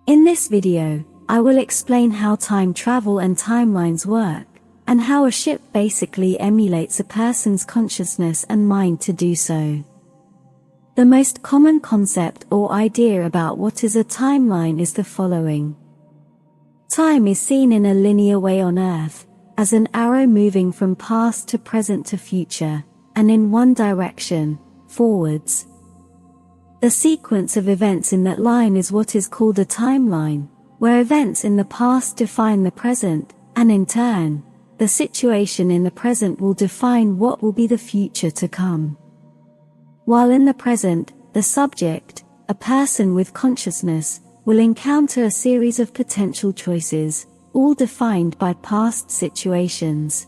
In this video, I will explain how time travel and timelines work, and how a ship basically emulates a person's consciousness and mind to do so. The most common concept or idea about what is a timeline is the following. Time is seen in a linear way on Earth, as an arrow moving from past to present to future, and in one direction, forwards. The sequence of events in that line is what is called a timeline, where events in the past define the present, and in turn, the situation in the present will define what will be the future to come. While in the present, the subject, a person with consciousness, will encounter a series of potential choices, all defined by past situations.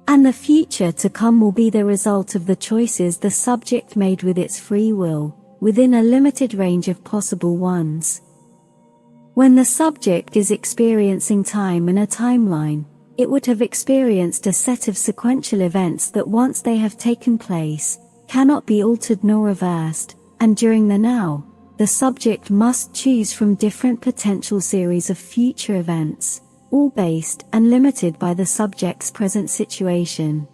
And the future to come will be the result of the choices the subject made with its free will, within a limited range of possible ones. When the subject is experiencing time in a timeline, it would have experienced a set of sequential events that once they have taken place, cannot be altered nor reversed, and during the now, the subject must choose from different potential series of future events, all based and limited by the subject's present situation.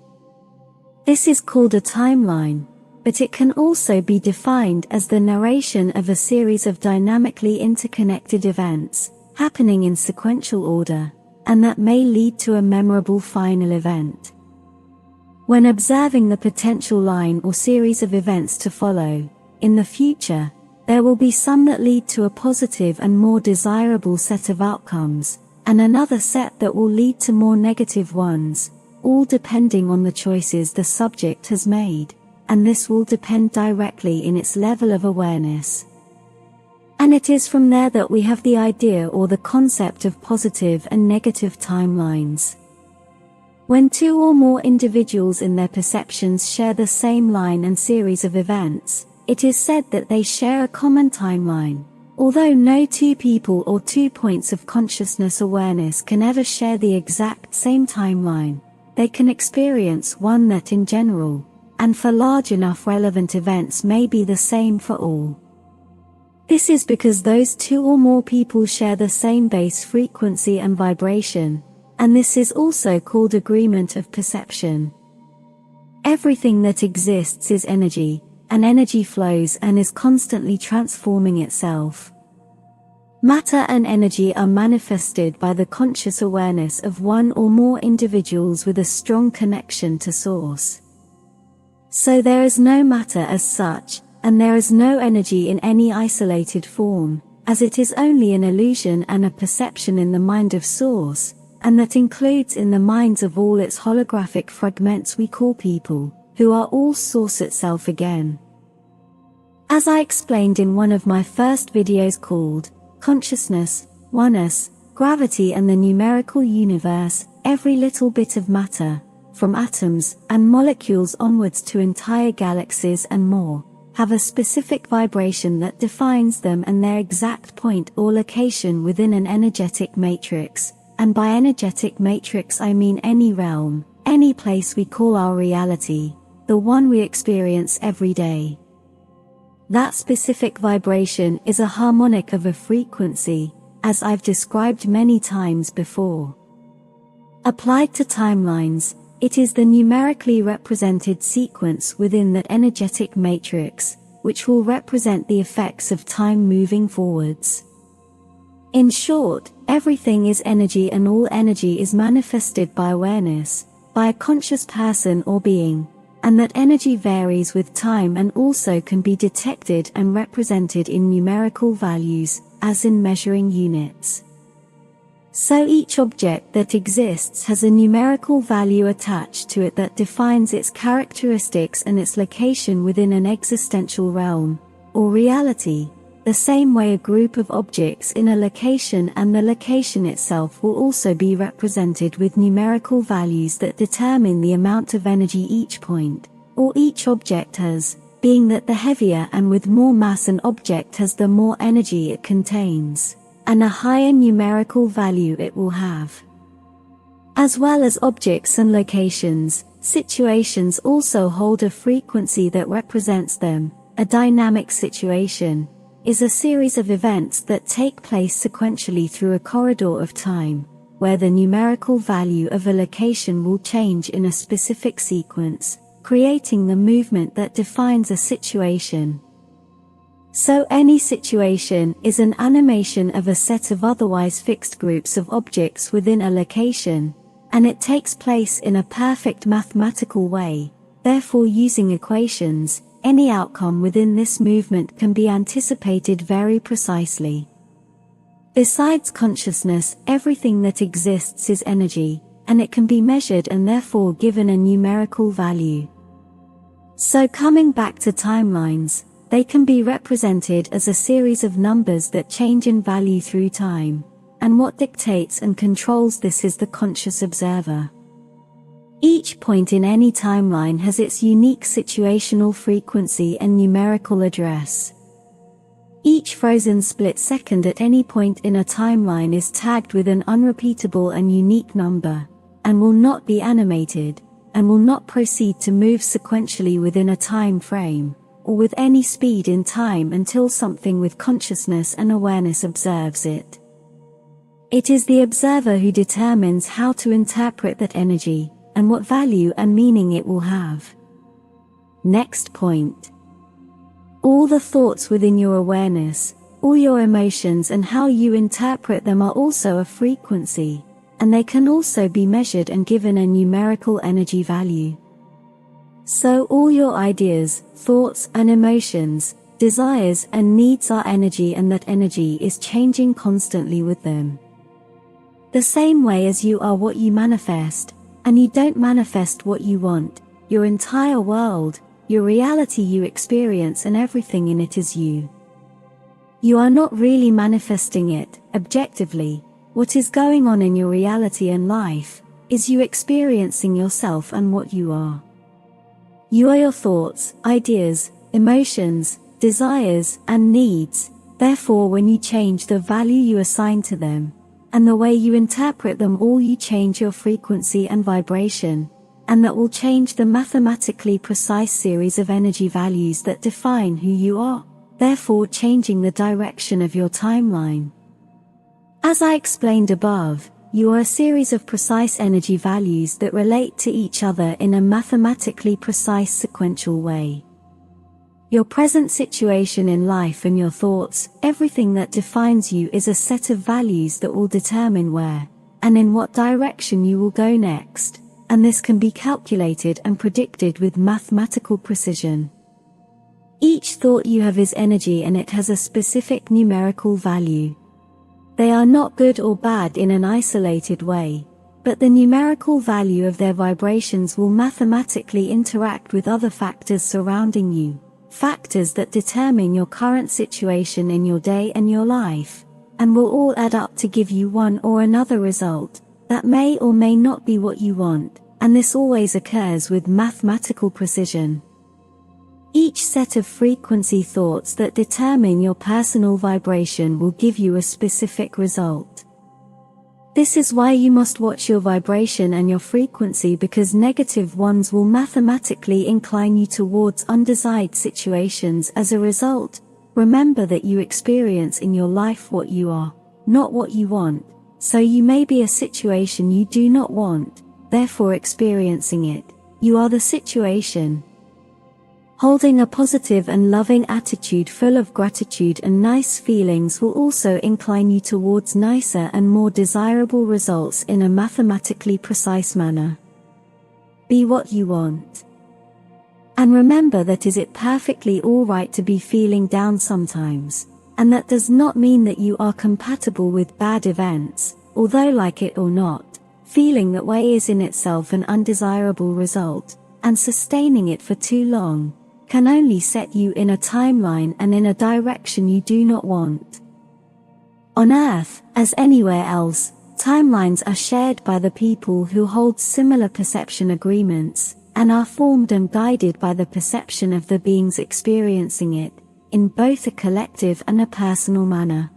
This is called a timeline, but it can also be defined as the narration of a series of dynamically interconnected events, happening in sequential order, and that may lead to a memorable final event. When observing the potential line or series of events to follow, in the future, there will be some that lead to a positive and more desirable set of outcomes, and another set that will lead to more negative ones, all depending on the choices the subject has made, and this will depend directly in its level of awareness. And it is from there that we have the idea or the concept of positive and negative timelines. When two or more individuals in their perceptions share the same line and series of events, it is said that they share a common timeline. Although no two people or 2 points of consciousness awareness can ever share the exact same timeline, they can experience one that in general, and for large enough relevant events may be the same for all. This is because those two or more people share the same base frequency and vibration, and this is also called agreement of perception. Everything that exists is energy, and energy flows and is constantly transforming itself. Matter and energy are manifested by the conscious awareness of one or more individuals with a strong connection to Source. So there is no matter as such, and there is no energy in any isolated form, as it is only an illusion and a perception in the mind of Source, and that includes in the minds of all its holographic fragments we call people, who are all Source itself again. As I explained in one of my first videos called Consciousness, Oneness, Gravity and the Numerical Universe, every little bit of matter, from atoms and molecules onwards to entire galaxies and more, have a specific vibration that defines them and their exact point or location within an energetic matrix, and by energetic matrix I mean any realm, any place we call our reality, the one we experience every day. That specific vibration is a harmonic of a frequency, as I've described many times before. Applied to timelines, it is the numerically represented sequence within that energetic matrix, which will represent the effects of time moving forwards. In short, everything is energy and all energy is manifested by awareness, by a conscious person or being, and that energy varies with time and also can be detected and represented in numerical values, as in measuring units. So each object that exists has a numerical value attached to it that defines its characteristics and its location within an existential realm, or reality, the same way a group of objects in a location and the location itself will also be represented with numerical values that determine the amount of energy each point, or each object has, being that the heavier and with more mass an object has the more energy it contains, and a higher numerical value it will have. As well as objects and locations, situations also hold a frequency that represents them, a dynamic situation, is a series of events that take place sequentially through a corridor of time, where the numerical value of a location will change in a specific sequence, creating the movement that defines a situation. So any situation is an animation of a set of otherwise fixed groups of objects within a location, and it takes place in a perfect mathematical way. Therefore, using equations, any outcome within this movement can be anticipated very precisely. Besides consciousness, everything that exists is energy, and it can be measured and therefore given a numerical value. So coming back to timelines, they can be represented as a series of numbers that change in value through time, and what dictates and controls this is the conscious observer. Each point in any timeline has its unique situational frequency and numerical address. Each frozen split second at any point in a timeline is tagged with an unrepeatable and unique number, and will not be animated, and will not proceed to move sequentially within a time frame, or with any speed in time until something with consciousness and awareness observes it. It is the observer who determines how to interpret that energy, and what value and meaning it will have. Next point. All the thoughts within your awareness, all your emotions and how you interpret them are also a frequency, and they can also be measured and given a numerical energy value. So all your ideas, thoughts and emotions, desires and needs are energy, and that energy is changing constantly with them. The same way as you are what you manifest, and you don't manifest what you want. Your entire world, your reality you experience and everything in it is you. You are not really manifesting it, objectively. What is going on in your reality and life, is you experiencing yourself and what you are. You are your thoughts, ideas, emotions, desires, and needs. Therefore, when you change the value you assign to them, and the way you interpret them, all you change your frequency and vibration, and that will change the mathematically precise series of energy values that define who you are, therefore changing the direction of your timeline. As I explained above, you are a series of precise energy values that relate to each other in a mathematically precise sequential way. Your present situation in life and your thoughts, everything that defines you is a set of values that will determine where, and in what direction you will go next, and this can be calculated and predicted with mathematical precision. Each thought you have is energy, and it has a specific numerical value. They are not good or bad in an isolated way, but the numerical value of their vibrations will mathematically interact with other factors surrounding you. Factors that determine your current situation in your day and your life, and will all add up to give you one or another result, that may or may not be what you want, and this always occurs with mathematical precision. Each set of frequency thoughts that determine your personal vibration will give you a specific result. This is why you must watch your vibration and your frequency, because negative ones will mathematically incline you towards undesired situations. As a result, remember that you experience in your life what you are, not what you want, so you may be a situation you do not want, therefore experiencing it. You are the situation. Holding a positive and loving attitude full of gratitude and nice feelings will also incline you towards nicer and more desirable results in a mathematically precise manner. Be what you want. And remember that is it perfectly alright to be feeling down sometimes, and that does not mean that you are compatible with bad events, although like it or not, feeling that way is in itself an undesirable result, and sustaining it for too long can only set you in a timeline and in a direction you do not want. On Earth, as anywhere else, timelines are shared by the people who hold similar perception agreements, and are formed and guided by the perception of the beings experiencing it, in both a collective and a personal manner.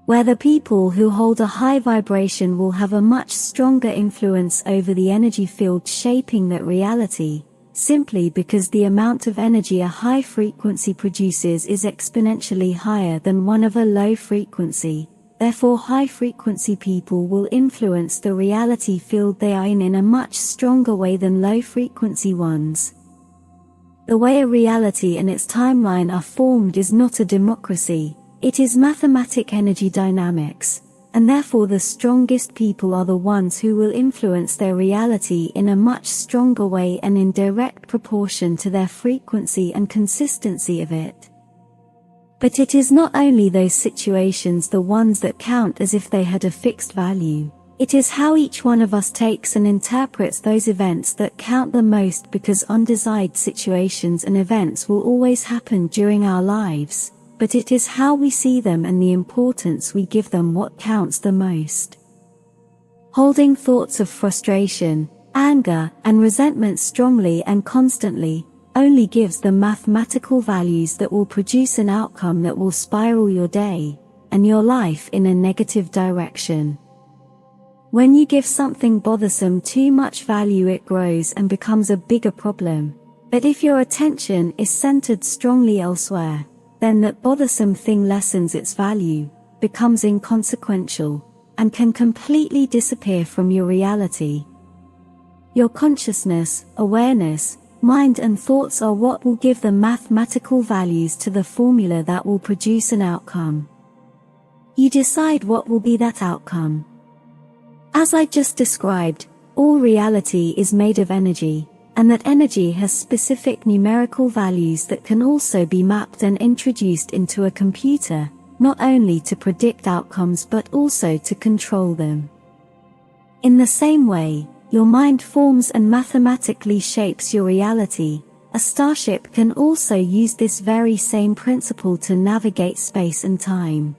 Where the people who hold a high vibration will have a much stronger influence over the energy field shaping that reality, simply because the amount of energy a high frequency produces is exponentially higher than one of a low frequency. Therefore, high frequency people will influence the reality field they are in a much stronger way than low frequency ones. The way a reality and its timeline are formed is not a democracy, it is mathematic energy dynamics, and therefore the strongest people are the ones who will influence their reality in a much stronger way and in direct proportion to their frequency and consistency of it. But it is not only those situations the ones that count as if they had a fixed value. It is how each one of us takes and interprets those events that count the most, because undesired situations and events will always happen during our lives, but it is how we see them and the importance we give them what counts the most. Holding thoughts of frustration, anger, and resentment strongly and constantly only gives them mathematical values that will produce an outcome that will spiral your day and your life in a negative direction. When you give something bothersome too much value, it grows and becomes a bigger problem. But if your attention is centered strongly elsewhere, then that bothersome thing lessens its value, becomes inconsequential, and can completely disappear from your reality. Your consciousness, awareness, mind and thoughts are what will give the mathematical values to the formula that will produce an outcome. You decide what will be that outcome. As I just described, all reality is made of energy, and that energy has specific numerical values that can also be mapped and introduced into a computer, not only to predict outcomes but also to control them. In the same way, your mind forms and mathematically shapes your reality. A starship can also use this very same principle to navigate space and time.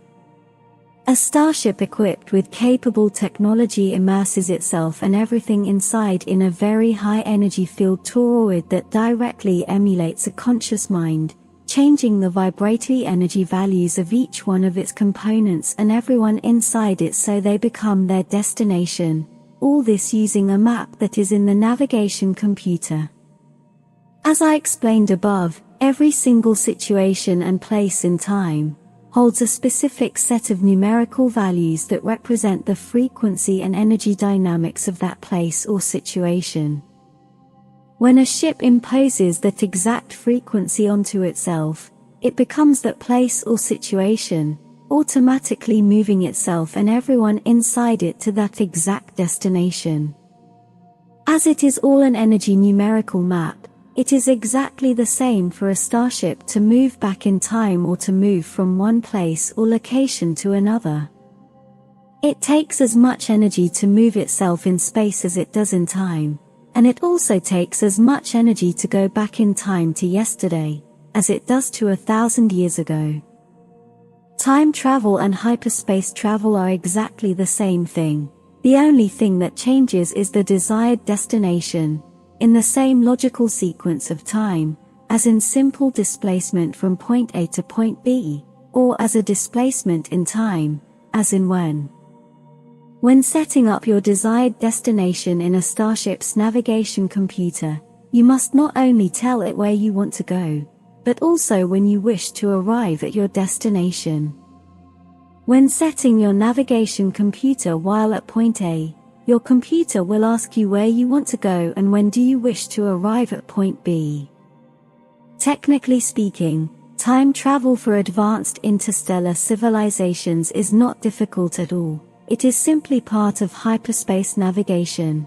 A starship equipped with capable technology immerses itself and everything inside in a very high energy field toroid that directly emulates a conscious mind, changing the vibratory energy values of each one of its components and everyone inside it so they become their destination. All this using a map that is in the navigation computer. As I explained above, every single situation and place in time holds a specific set of numerical values that represent the frequency and energy dynamics of that place or situation. When a ship imposes that exact frequency onto itself, it becomes that place or situation, automatically moving itself and everyone inside it to that exact destination. As it is all an energy numerical map, it is exactly the same for a starship to move back in time or to move from one place or location to another. It takes as much energy to move itself in space as it does in time, and it also takes as much energy to go back in time to yesterday, as it does to 1,000 years ago. Time travel and hyperspace travel are exactly the same thing. The only thing that changes is the desired destination, in the same logical sequence of time, as in simple displacement from point A to point B, or as a displacement in time, as in when. When setting up your desired destination in a starship's navigation computer, you must not only tell it where you want to go, but also when you wish to arrive at your destination. When setting your navigation computer while at point A, your computer will ask you where you want to go and when do you wish to arrive at point B. Technically speaking, time travel for advanced interstellar civilizations is not difficult at all. It is simply part of hyperspace navigation.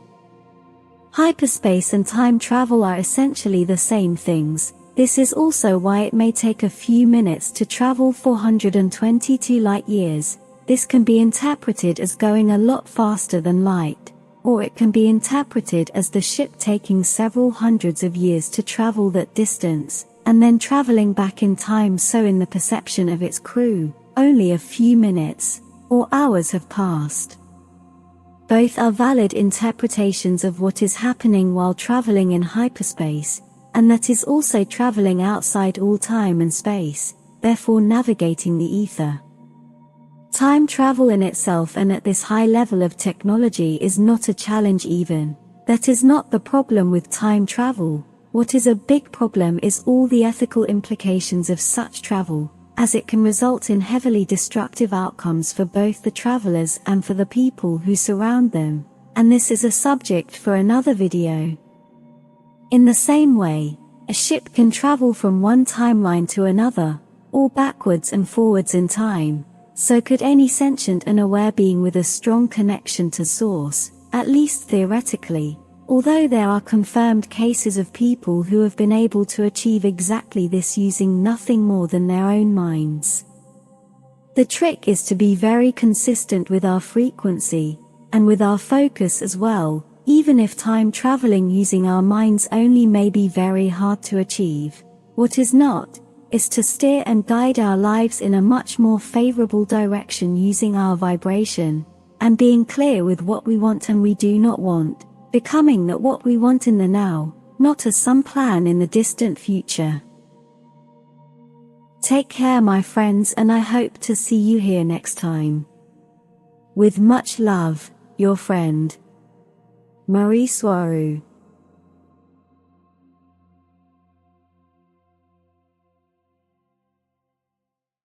Hyperspace and time travel are essentially the same things. This is also why it may take a few minutes to travel 422 light-years. This can be interpreted as going a lot faster than light, or it can be interpreted as the ship taking several hundreds of years to travel that distance, and then traveling back in time, so in the perception of its crew, only a few minutes or hours have passed. Both are valid interpretations of what is happening while traveling in hyperspace, and that is also traveling outside all time and space, therefore navigating the ether. Time travel in itself and at this high level of technology is not a challenge even. That is not the problem with time travel. What is a big problem is all the ethical implications of such travel, as it can result in heavily destructive outcomes for both the travelers and for the people who surround them, and this is a subject for another video. In the same way, a ship can travel from one timeline to another, or backwards and forwards in time, so could any sentient and aware being with a strong connection to Source, at least theoretically, although there are confirmed cases of people who have been able to achieve exactly this using nothing more than their own minds. The trick is to be very consistent with our frequency, and with our focus as well, even if time traveling using our minds only may be very hard to achieve. What is not, is to steer and guide our lives in a much more favorable direction using our vibration, and being clear with what we want and we do not want, becoming that what we want in the now, not as some plan in the distant future. Take care, my friends, and I hope to see you here next time. With much love, your friend, Mari Swa.